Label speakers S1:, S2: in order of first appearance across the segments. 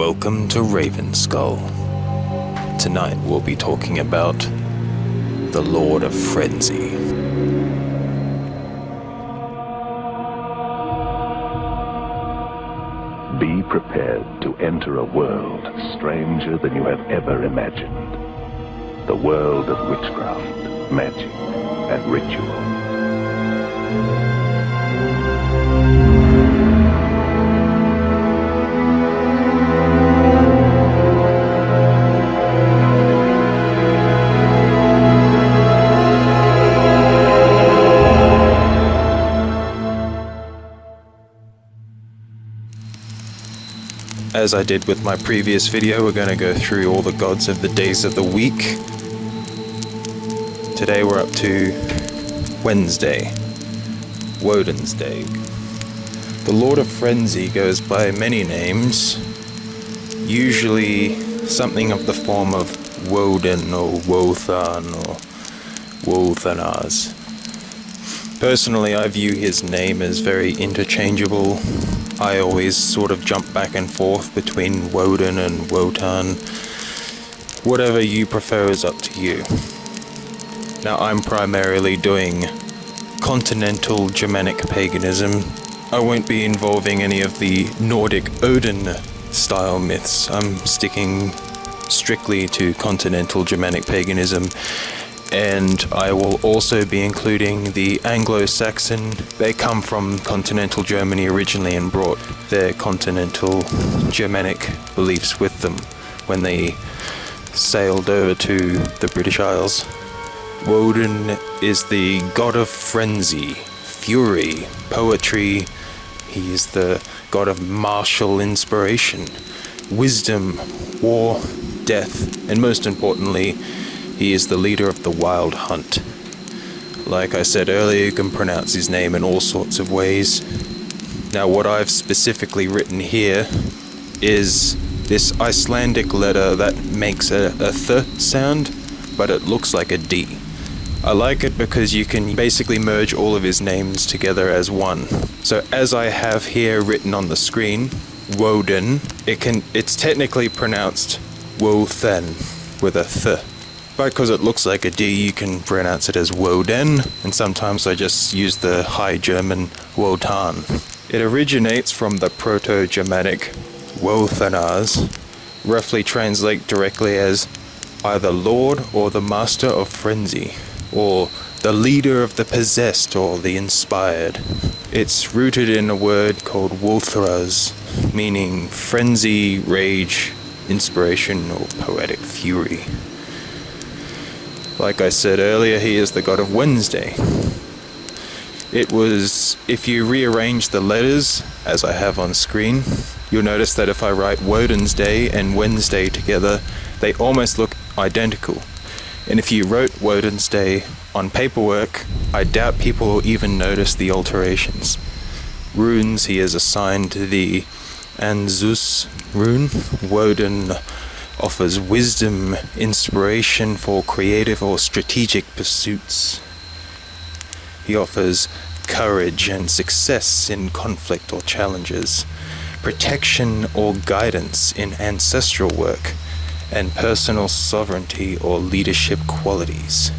S1: Welcome to Ravenskull. Tonight we'll be talking about the Lord of Frenzy.
S2: Be prepared to enter a world stranger than you have ever imagined. The world of witchcraft, magic, and ritual.
S1: As I did with my previous video, we're going to go through all the gods of the days of the week. Today we're up to Wednesday, Woden's Day. The Lord of Frenzy goes by many names, usually something of the form of Woden or Wotan or Wōðanaz. Personally, I view his name as very interchangeable. I always sort of jump back and forth between Woden and Wotan. Whatever you prefer is up to you. Now, I'm primarily doing continental Germanic paganism. I won't be involving any of the Nordic Odin style myths. I'm sticking strictly to continental Germanic paganism. And I will also be including the Anglo-Saxon. They come from continental Germany originally and brought their continental Germanic beliefs with them when they sailed over to the British Isles. Woden is the god of frenzy, fury, poetry. He is the god of martial inspiration, wisdom, war, death, and most importantly, he is the leader of the wild hunt. Like I said earlier, you can pronounce his name in all sorts of ways. Now, what I've specifically written here is this Icelandic letter that makes a th sound, but it looks like a D. I like it because you can basically merge all of his names together as one. So as I have here written on the screen, Woden, it's technically pronounced Woe-th-en with a th. Because it looks like a D, you can pronounce it as Woden, and sometimes I just use the High German Wotan. It originates from the Proto-Germanic Wōðanaz, roughly translate directly as either Lord or the Master of Frenzy, or the leader of the possessed or the inspired. It's rooted in a word called wōðaz, meaning frenzy, rage, inspiration, or poetic fury. Like I said earlier, he is the god of Wednesday. If you rearrange the letters, as I have on screen, you'll notice that if I write Woden's Day and Wednesday together, they almost look identical. And if you wrote Woden's Day on paperwork, I doubt people will even notice the alterations. Runes, he is assigned to the Ansuz rune. Woden offers wisdom, inspiration for creative or strategic pursuits. He offers courage and success in conflict or challenges, protection or guidance in ancestral work, and personal sovereignty or leadership qualities.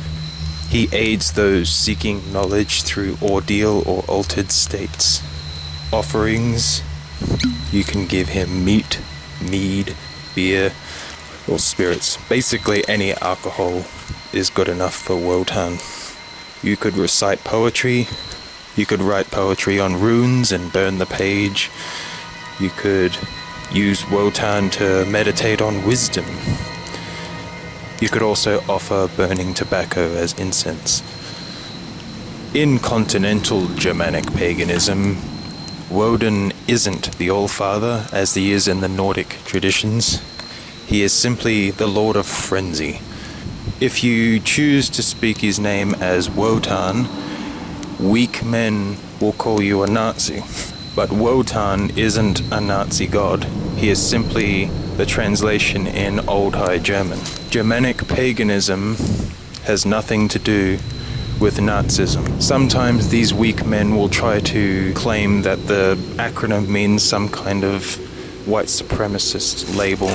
S1: He aids those seeking knowledge through ordeal or altered states. Offerings, you can give him meat, mead, beer, or spirits. Basically any alcohol is good enough for Wotan. You could recite poetry, you could write poetry on runes and burn the page, you could use Wotan to meditate on wisdom. You could also offer burning tobacco as incense. In continental Germanic paganism, Woden isn't the All-Father as he is in the Nordic traditions. He is simply the Lord of Frenzy. If you choose to speak his name as Wotan, weak men will call you a Nazi. But Wotan isn't a Nazi god. He is simply the translation in Old High German. Germanic paganism has nothing to do with Nazism. Sometimes these weak men will try to claim that the acronym means some kind of white supremacist label,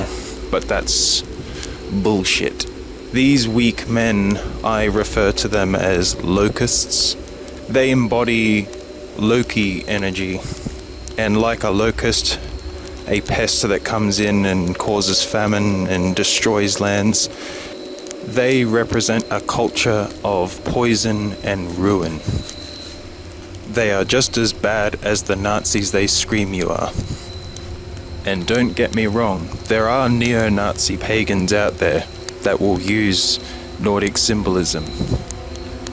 S1: but that's bullshit. These weak men, I refer to them as locusts. They embody Loki energy, and like a locust, a pest that comes in and causes famine and destroys lands, they represent a culture of poison and ruin. They are just as bad as the Nazis they scream you are. And don't get me wrong, there are neo-Nazi pagans out there that will use Nordic symbolism.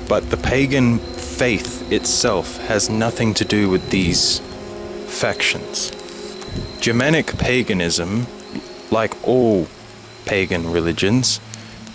S1: But the pagan faith itself has nothing to do with these factions. Germanic paganism, like all pagan religions,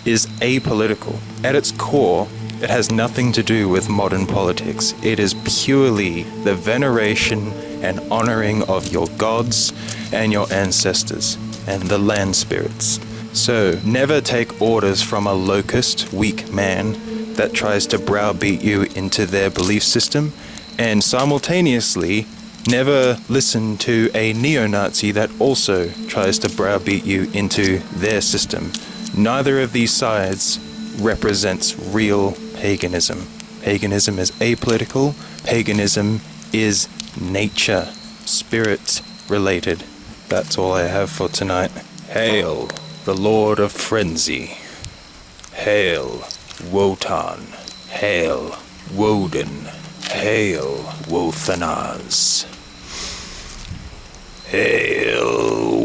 S1: is apolitical. At its core, it has nothing to do with modern politics. It is purely the veneration and honoring of your gods and your ancestors and the land spirits. So, never take orders from a locust, weak man that tries to browbeat you into their belief system, and simultaneously, never listen to a neo-Nazi that also tries to browbeat you into their system. Neither of these sides represents real paganism. Paganism is apolitical. Paganism is nature, spirit related. That's all I have for tonight. Hail the Lord of Frenzy. Hail Wotan. Hail Woden. Hail Wō'thenaz. Hail